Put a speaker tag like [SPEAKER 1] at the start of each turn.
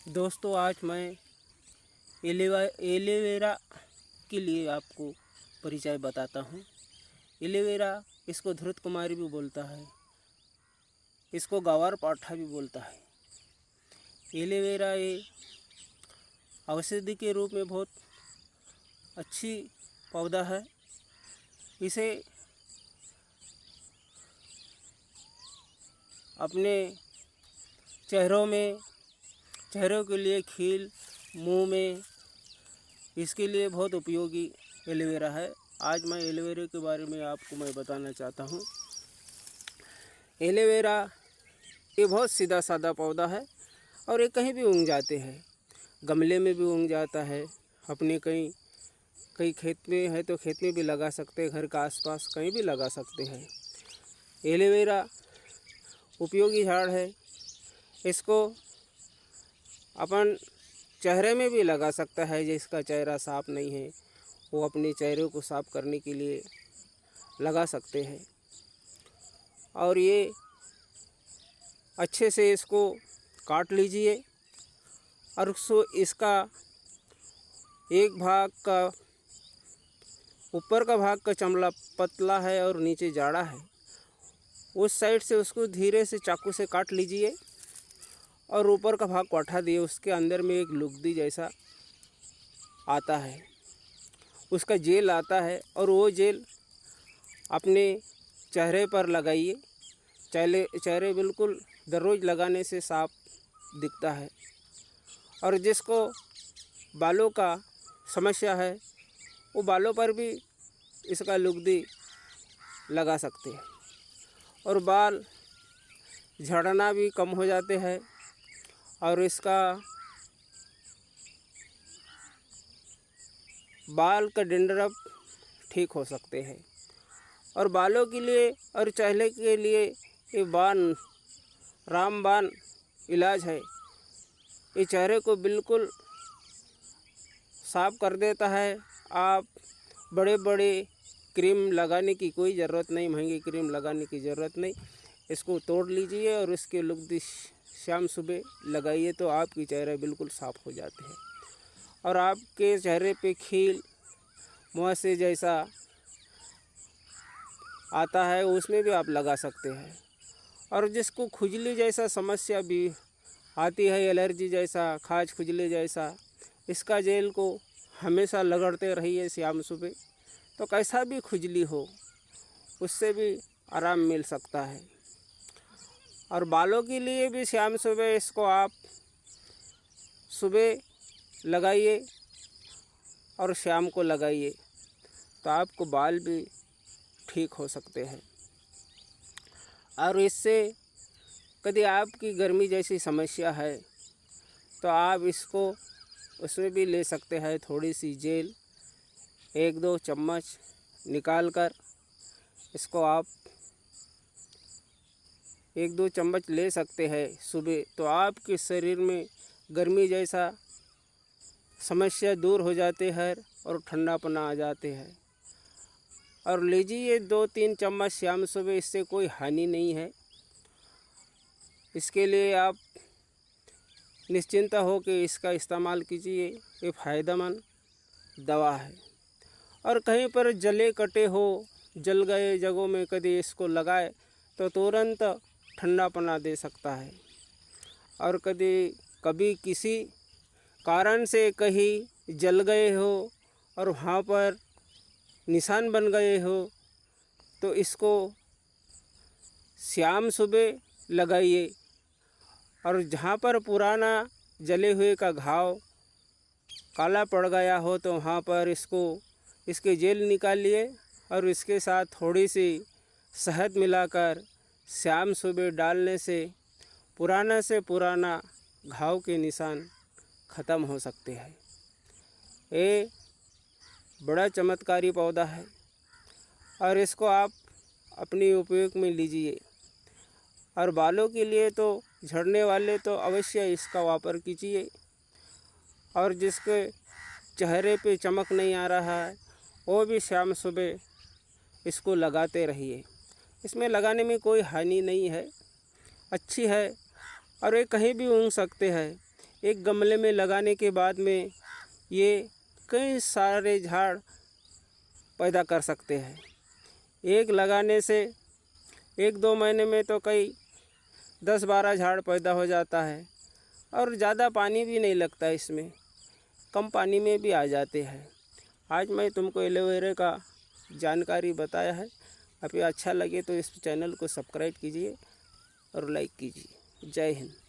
[SPEAKER 1] दोस्तों, आज मैं एलोवेरा के लिए आपको परिचय बताता हूँ। एलोवेरा, इसको धृत कुमारी भी बोलता है, इसको गवार पाठा भी बोलता है। एलोवेरा ये औषधि के रूप में बहुत अच्छी पौधा है। इसे अपने चेहरों के लिए, खील, मुंह में, इसके लिए बहुत उपयोगी एलोवेरा है। आज मैं एलोवेरा के बारे में आपको बताना चाहता हूँ। एलोवेरा ये बहुत सीधा साधा पौधा है और ये कहीं भी उग जाते हैं। गमले में भी उग जाता है, अपने कहीं खेत में है तो खेत में भी लगा सकते हैं, घर के आसपास कहीं भी लगा सकते हैं। एलोवेरा उपयोगी झाड़ है। इसको अपन चेहरे में भी लगा सकता है। जिसका चेहरा साफ नहीं है वो अपने चेहरे को साफ करने के लिए लगा सकते हैं। और ये अच्छे से इसको काट लीजिए और इसका एक भाग का, ऊपर का भाग का चमड़ा पतला है और नीचे जाड़ा है। उस साइड से उसको धीरे से चाकू से काट लीजिए और ऊपर का भाग को हटा दिए। उसके अंदर में एक लुगदी जैसा आता है, उसका जेल आता है और वो जेल अपने चेहरे पर लगाइए। चेहरे बिल्कुल दररोज़ लगाने से साफ दिखता है। और जिसको बालों का समस्या है वो बालों पर भी इसका लुगदी लगा सकते हैं और बाल झड़ना भी कम हो जाते हैं। और इसका बाल का डैंड्रफ ठीक हो सकते हैं। और बालों के लिए और चेहरे के लिए ये रामबाण इलाज है। ये चेहरे को बिल्कुल साफ कर देता है। आप बड़े बड़े क्रीम लगाने की कोई ज़रूरत नहीं, महंगी क्रीम लगाने की ज़रूरत नहीं। इसको तोड़ लीजिए और इसके लुगदी शाम सुबह लगाइए तो आपकी चेहरा बिल्कुल साफ़ हो जाते हैं। और आपके चेहरे पे खील, मुहासे जैसा आता है उसमें भी आप लगा सकते हैं। और जिसको खुजली जैसा समस्या भी आती है, एलर्जी जैसा, खाज खुजली जैसा, इसका जेल को हमेशा लगड़ते रहिए शाम सुबह, तो कैसा भी खुजली हो उससे भी आराम मिल सकता है। और बालों के लिए भी शाम सुबह इसको आप सुबह लगाइए और शाम को लगाइए तो आपको बाल भी ठीक हो सकते हैं। और इससे कभी आपकी गर्मी जैसी समस्या है तो आप इसको उसमें भी ले सकते हैं। थोड़ी सी जेल 1-2 चम्मच निकाल कर इसको आप 1-2 चम्मच ले सकते हैं सुबह, तो आपके शरीर में गर्मी जैसा समस्या दूर हो जाते हैं और ठंडापना आ जाते हैं। और लीजिए 2-3 चम्मच शाम सुबह, इससे कोई हानि नहीं है। इसके लिए आप निश्चिंत हो कि इसका इस्तेमाल कीजिए, ये फ़ायदेमंद दवा है। और कहीं पर जले कटे हो, जल गए जगहों में कभी इसको लगाए तो तुरंत ठंडापना दे सकता है। और कभी किसी कारण से कहीं जल गए हो और वहाँ पर निशान बन गए हो तो इसको शाम सुबह लगाइए। और जहाँ पर पुराना जले हुए का घाव काला पड़ गया हो तो वहाँ पर इसके जेल निकालिए और इसके साथ थोड़ी सी शहद मिलाकर शाम सुबह डालने से पुराना घाव के निशान ख़त्म हो सकते हैं। ये बड़ा चमत्कारी पौधा है और इसको आप अपने उपयोग में लीजिए। और बालों के लिए तो झड़ने वाले तो अवश्य इसका वापर कीजिए। और जिसके चेहरे पे चमक नहीं आ रहा है वो भी शाम सुबह इसको लगाते रहिए। इसमें लगाने में कोई हानि नहीं है, अच्छी है। और ये कहीं भी उग सकते हैं। एक गमले में लगाने के बाद में ये कई सारे झाड़ पैदा कर सकते हैं। एक लगाने से 1-2 महीने में तो कई 10-12 झाड़ पैदा हो जाता है और ज़्यादा पानी भी नहीं लगता इसमें, कम पानी में भी आ जाते हैं। आज मैं तुमको एलोवेरा का जानकारी बताया है। अभी अच्छा लगे तो इस चैनल को सब्सक्राइब कीजिए और लाइक कीजिए। जय हिंद।